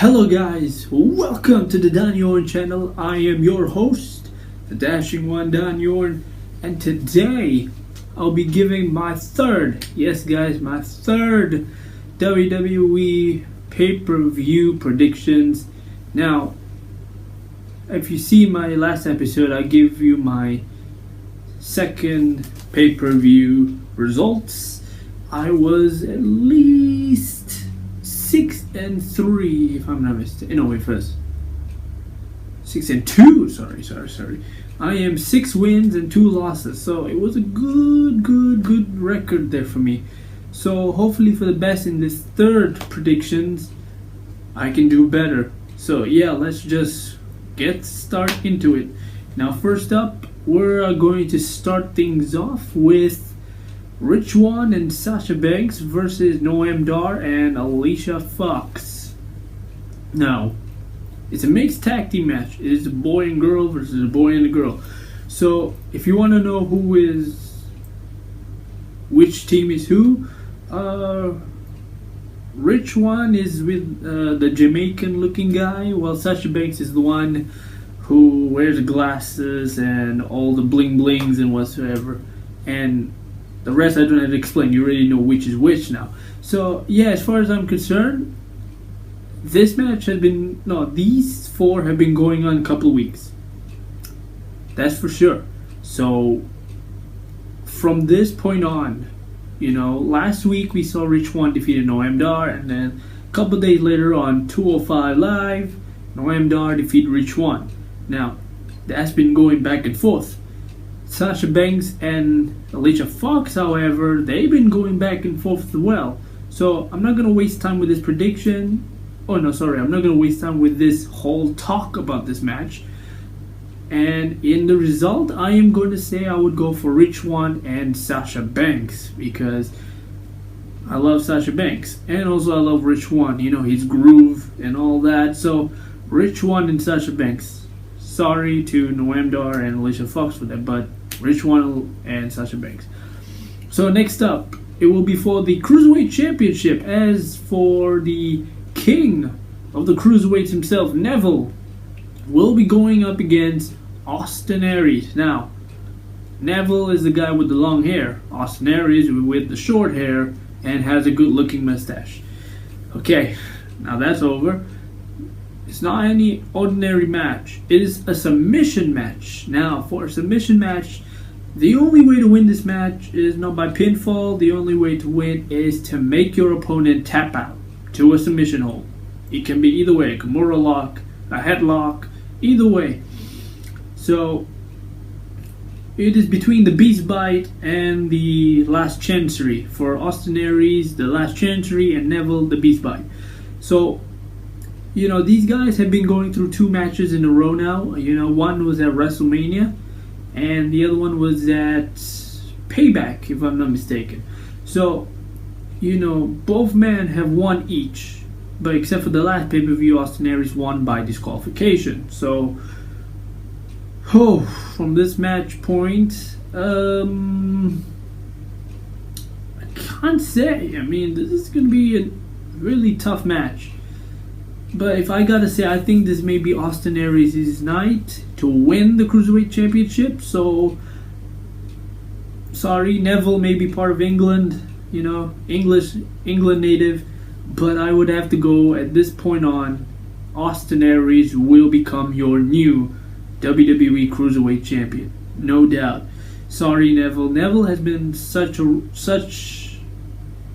Hello guys, welcome to the Danial channel. I am your host, the Dashing One Danial, and today I'll be giving my third WWE pay-per-view predictions. Now, if you see my last episode, I gave you my second pay-per-view results. I was at least 6-3, if I'm not mistaken. No, wait, first 6-2. Sorry. I am 6 wins and 2 losses, so it was a good record there for me. So hopefully for the best in this third predictions, I can do better. So yeah, let's just get into it. Now, first up, we're going to start things off with Rich Swann and Sasha Banks versus Noam Dar and Alicia Fox. Now, it's a mixed tag team match. It is a boy and girl versus a boy and a girl. So, if you want to know which team is who, Rich Swann is with the Jamaican looking guy, while Sasha Banks is the one who wears glasses and all the bling blings and whatsoever. And the rest I don't have to explain. You already know which is which now. So yeah, as far as I'm concerned, these four have been going on a couple of weeks. That's for sure. So from this point on, last week we saw Rich Swann defeated Noam Dar, and then a couple of days later on 205 Live, Noam Dar defeated Rich Swann. Now, that's been going back and forth. Sasha Banks and Alicia Fox, however, they've been going back and forth as well. So I'm not going to waste time with this prediction. I'm not going to waste time with this whole talk about this match. And in the result, I am going to say I would go for Rich Swann and Sasha Banks, because I love Sasha Banks. And also I love Rich Swann, his groove and all that. So Rich Swann and Sasha Banks. Sorry to Noam Dar and Alicia Fox for that, but Rich Swann and Sasha Banks. So next up, it will be for the Cruiserweight Championship. As for the king of the Cruiserweights himself, Neville, will be going up against Austin Aries. Now, Neville is the guy with the long hair. Austin Aries with the short hair and has a good looking mustache. Okay, now that's over. It's not any ordinary match. It is a submission match. Now, for a submission match, the only way to win this match is not by pinfall. The only way to win is to make your opponent tap out to a submission hold. It can be either way. A Kimura lock, a headlock, either way. So, it is between the Beast Bite and the Last Chancery. For Austin Aries, the Last Chancery, and Neville, the Beast Bite. So, these guys have been going through 2 matches in a row now. One was at WrestleMania, and the other one was at Payback, if I'm not mistaken. So, both men have won each. But except for the last pay-per-view, Austin Aries won by disqualification. So, from this match point, I can't say. I mean, this is going to be a really tough match. But if I gotta say, I think this may be Austin Aries' night to win the Cruiserweight Championship. So, sorry, Neville may be part of England, England native. But I would have to go, at this point on, Austin Aries will become your new WWE Cruiserweight Champion. No doubt. Sorry, Neville. Neville has been such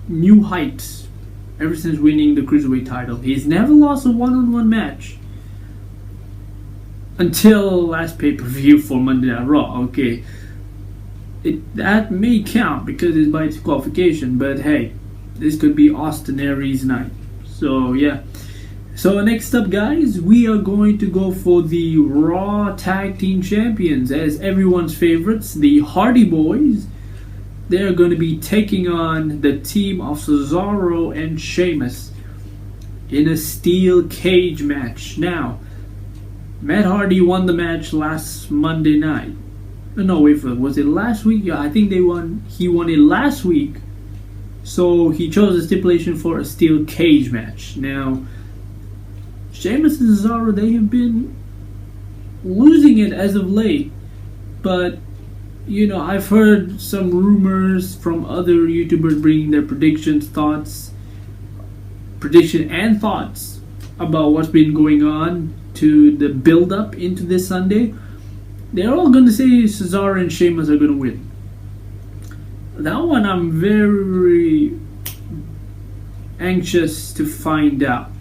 new heights ever since winning the Cruiserweight title. He's never lost a one-on-one match. Until last pay-per-view for Monday Night Raw. Okay. That may count because it's by disqualification. But hey, this could be Austin Aries' night. So yeah. So next up, guys, we are going to go for the Raw Tag Team Champions. As everyone's favorites, the Hardy Boys. They're going to be taking on the team of Cesaro and Sheamus in a steel cage match. Now, Matt Hardy won the match last Monday night. No, wait, was it last week? Yeah, I think he won it last week. So he chose a stipulation for a steel cage match. Now, Sheamus and Cesaro, they have been losing it as of late. But, I've heard some rumors from other YouTubers bringing their prediction and thoughts about what's been going on to the build-up into this Sunday. They're all going to say Cesaro and Sheamus are going to win. That one I'm very anxious to find out.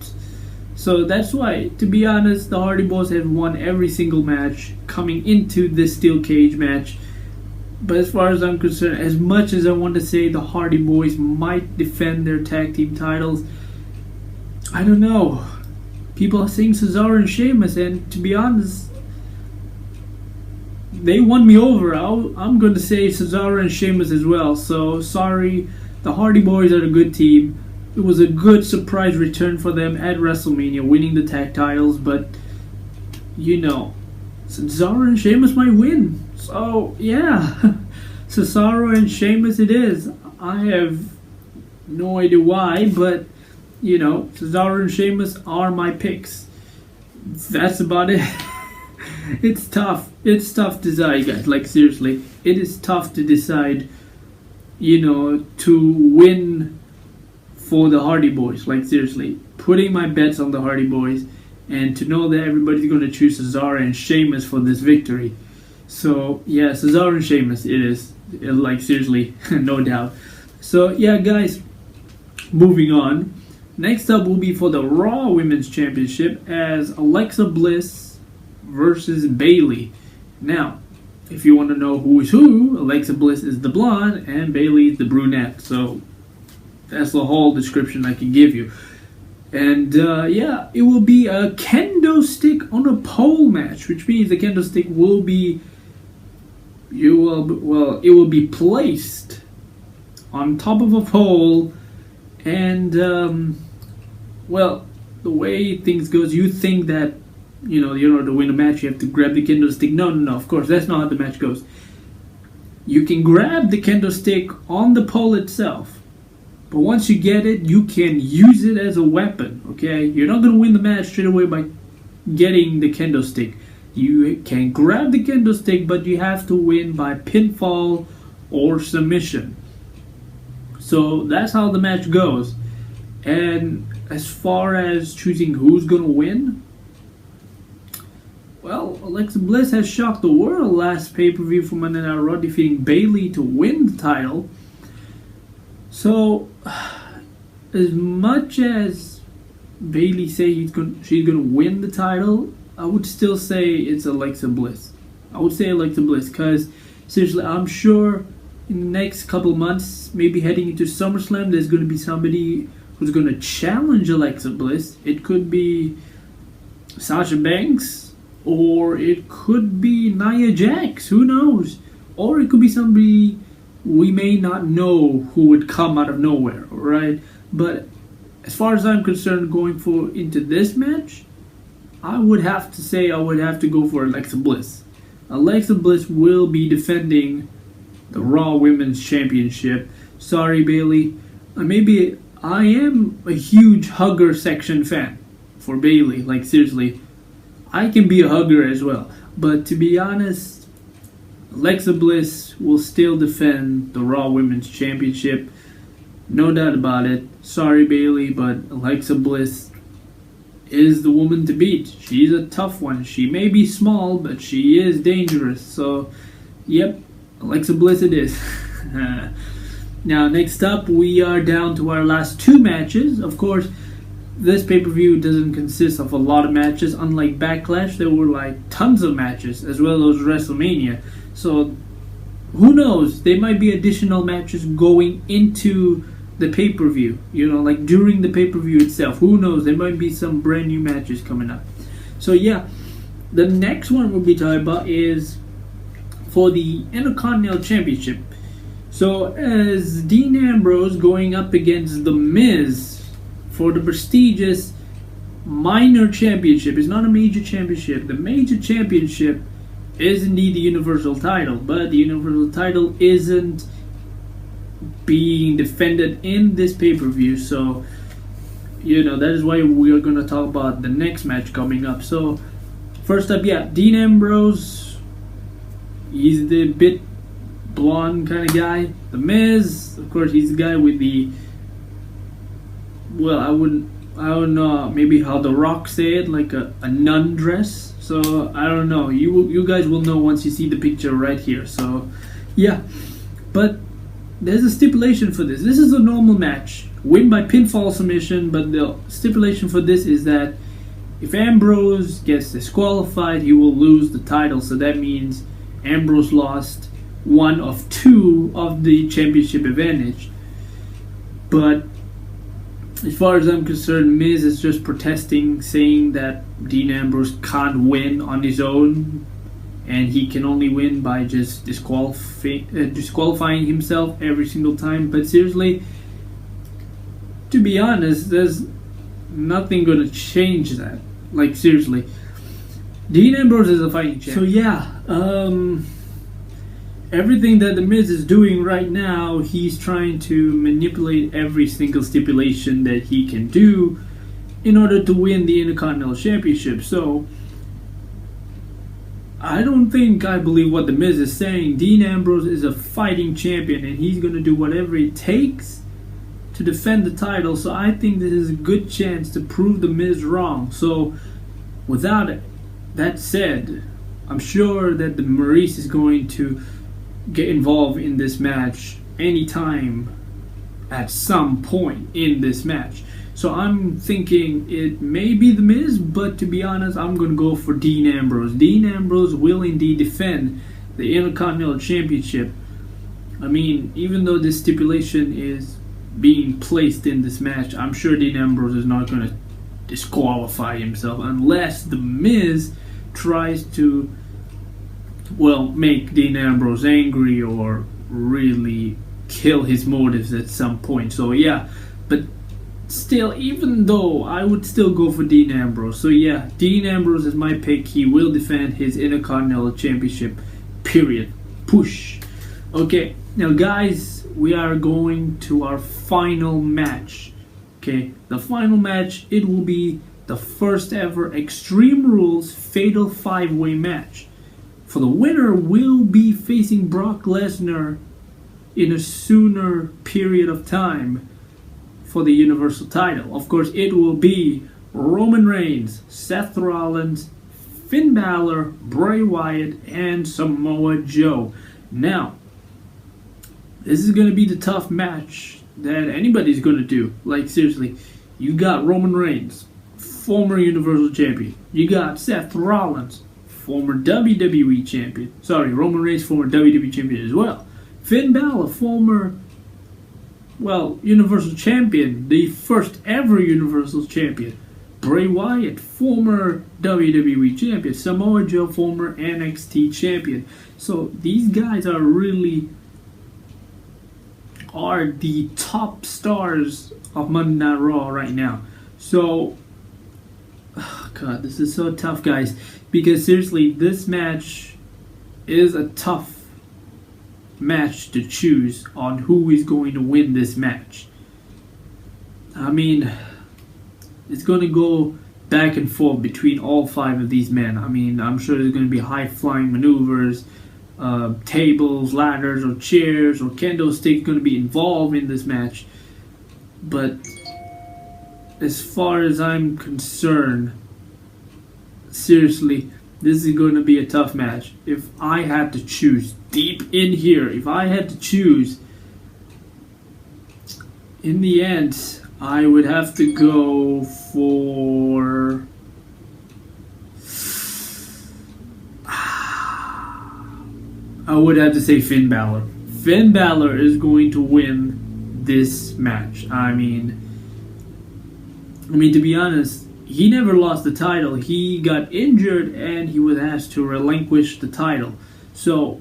So that's why, to be honest, the Hardy Boys have won every single match coming into this steel cage match. But as far as I'm concerned, as much as I want to say the Hardy Boys might defend their tag team titles, I don't know. People are saying Cesaro and Sheamus, and to be honest, they won me over. I'm going to say Cesaro and Sheamus as well. So sorry, the Hardy Boys are a good team. It was a good surprise return for them at WrestleMania, winning the tag titles. But Cesaro and Sheamus might win. So yeah, Cesaro and Sheamus it is. I have no idea why, but Cesaro and Sheamus are my picks. That's about it. It's tough. It's tough to decide, guys. Like, seriously, it is tough to decide, to win for the Hardy Boys. Like, seriously, putting my bets on the Hardy Boys and to know that everybody's going to choose Cesaro and Sheamus for this victory. So, yeah, Cesaro and Sheamus, it is. Like, seriously, no doubt. So, yeah, guys, moving on. Next up will be for the Raw Women's Championship as Alexa Bliss versus Bayley. Now, if you want to know who is who, Alexa Bliss is the blonde and Bayley is the brunette. So that's the whole description I can give you. And yeah, it will be a kendo stick on a pole match, which means the kendo stick will be it will be placed on top of a pole, and the way things goes, you think that to win a match you have to grab the kendo stick. No, of course that's not how the match goes. You can grab the kendo stick on the pole itself, but once you get it, you can use it as a weapon. Okay, you're not going to win the match straight away by getting the kendo stick. You can grab the kendo stick, but you have to win by pinfall or submission. So that's how the match goes. And as far as choosing who's going to win, well, Alexa Bliss has shocked the world last pay-per-view for Monday Night Raw, defeating Bayley to win the title. So, as much as Bayley say she's going to win the title, I would still say it's Alexa Bliss. I would say Alexa Bliss because, seriously, I'm sure in the next couple months, maybe heading into SummerSlam, there's going to be somebody who's going to challenge Alexa Bliss. It could be Sasha Banks, or it could be Nia Jax, who knows? Or it could be somebody we may not know who would come out of nowhere, right? But as far as I'm concerned, going into this match, I would have to go for Alexa Bliss. Alexa Bliss will be defending the Raw Women's Championship. Sorry, Bayley. Maybe I am a huge hugger section fan for Bayley. Like, seriously, I can be a hugger as well. But to be honest, Alexa Bliss will still defend the Raw Women's Championship. No doubt about it. Sorry, Bayley, but Alexa Bliss is the woman to beat. She's a tough one. She may be small, but she is dangerous. So, yep, Alexa Bliss it is. Now, next up, we are down to our last two matches. Of course, this pay-per-view doesn't consist of a lot of matches. Unlike Backlash, there were like tons of matches, as well as WrestleMania. So, who knows? There might be additional matches going into the pay-per-view. Like during the pay-per-view itself. Who knows? There might be some brand new matches coming up. So, yeah. The next one we'll be talking about is for the Intercontinental Championship. So, as Dean Ambrose going up against The Miz for the prestigious minor championship. It's not a major championship. The major championship is indeed the Universal title, but the Universal title isn't being defended in this pay-per-view. So, that is why we are going to talk about the next match coming up. So, first up, Dean Ambrose. He's the bit blonde kind of guy. The Miz, of course, he's the guy with the, well, I don't know, maybe how The Rock said, like a nun dress. So, I don't know. You guys will know once you see the picture right here. So, yeah. But there's a stipulation for this. This is a normal match. Win by pinfall submission, but the stipulation for this is that if Ambrose gets disqualified, he will lose the title. So that means Ambrose lost one of two of the championship advantage. But as far as I'm concerned, Miz is just protesting, saying that Dean Ambrose can't win on his own, and he can only win by just disqualifying himself every single time. But seriously, to be honest, there's nothing going to change that. Like, seriously. Dean Ambrose is a fighting champ. So yeah, everything that The Miz is doing right now, he's trying to manipulate every single stipulation that he can do in order to win the Intercontinental Championship. So, I believe what The Miz is saying. Dean Ambrose is a fighting champion, and he's going to do whatever it takes to defend the title. So I think this is a good chance to prove The Miz wrong. So, without that said, I'm sure that the Maurice is going to get involved in this match anytime at some point in this match. So I'm thinking it may be The Miz, but to be honest, I'm going to go for Dean Ambrose. Dean Ambrose will indeed defend the Intercontinental Championship. I mean, even though this stipulation is being placed in this match, I'm sure Dean Ambrose is not going to disqualify himself unless The Miz tries to, well, make Dean Ambrose angry or really kill his motives at some point. So yeah, but still, even though I would still go for Dean Ambrose. So yeah, Dean Ambrose is my pick. He will defend his Intercontinental Championship, period. Push. Okay, now guys, we are going to our final match. Okay, the final match, it will be the first ever Extreme Rules Fatal 5-Way match. For the winner will be facing Brock Lesnar in a sooner period of time for the Universal title. Of course, it will be Roman Reigns, Seth Rollins, Finn Balor, Bray Wyatt, and Samoa Joe. Now, this is going to be the tough match that anybody's going to do. Like, seriously, you got Roman Reigns, former Universal Champion. You got Seth Rollins, former WWE Champion. Sorry, Roman Reigns, former WWE Champion as well. Finn Balor, former, well, Universal Champion, the first ever Universal Champion. Bray Wyatt, former WWE Champion. Samoa Joe, former NXT Champion. So these guys are really the top stars of Monday Night Raw right now. So, oh God, this is so tough, guys. Because seriously, this match is a tough match to choose on who is going to win this match. I mean, it's going to go back and forth between all 5 of these men. I mean, I'm sure there's going to be high-flying maneuvers, tables, ladders, or chairs, or kendo sticks going to be involved in this match. But as far as I'm concerned, seriously, this is going to be a tough match. If I had to choose deep in here, if I had to choose, in the end, I would have to go for... I would have to say Finn Balor. Finn Balor is going to win this match. I mean, to be honest, he never lost the title. He got injured and he was asked to relinquish the title. So,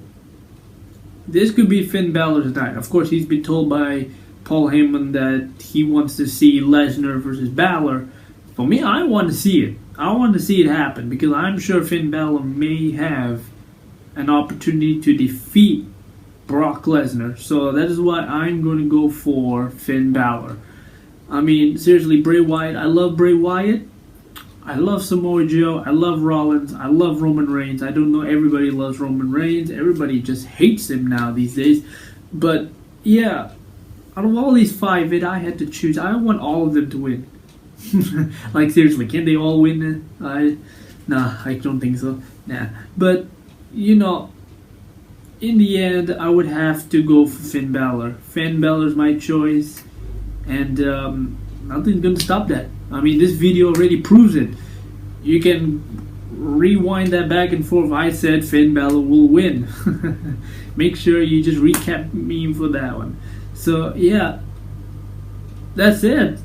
this could be Finn Balor tonight. Of course, he's been told by Paul Heyman that he wants to see Lesnar versus Balor. For me, I want to see it. I want to see it happen because I'm sure Finn Balor may have an opportunity to defeat Brock Lesnar. So that is why I'm going to go for Finn Balor. I mean, seriously, Bray Wyatt. I love Bray Wyatt. I love Samoa Joe. I love Rollins. I love Roman Reigns. I don't know, everybody loves Roman Reigns. Everybody just hates him now these days. But yeah, out of all these five, if I had to choose, I want all of them to win. Like, seriously, can they all win? Nah, I don't think so. Nah. But, you know, in the end, I would have to go for Finn Balor. Finn Balor's my choice. And nothing's going to stop that. I mean, this video already proves it. You can rewind that back and forth. I said Finn Balor will win. Make sure you just recap me for that one. So, yeah. That's it.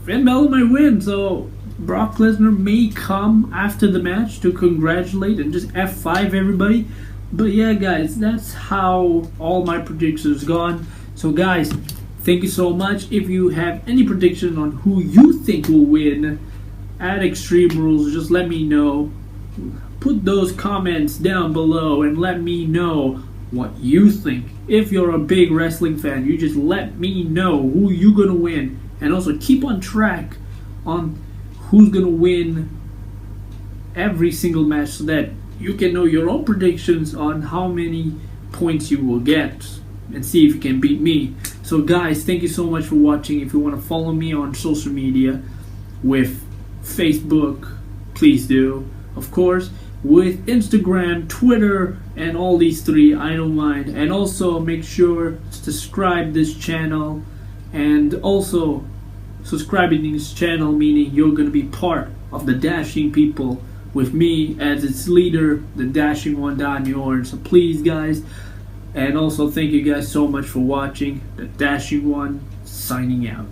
Finn Balor might win. So, Brock Lesnar may come after the match to congratulate and just F5 everybody. But yeah, guys, that's how all my predictions gone. So, guys, thank you so much. If you have any prediction on who you think will win at Extreme Rules, just let me know. Put those comments down below and let me know what you think. If you're a big wrestling fan, you just let me know who you're gonna win. And also keep on track on who's gonna win every single match so that you can know your own predictions on how many points you will get and see if you can beat me. So guys, thank you so much for watching. If you want to follow me on social media with Facebook, please do. Of course, with Instagram, Twitter, and all these three, I don't mind. And also make sure to subscribe this channel. And also, subscribing this channel meaning you're going to be part of the Dashing people with me as its leader, the Dashing one, Danial. So please, guys. And also, thank you guys so much for watching. The Dashing one, signing out.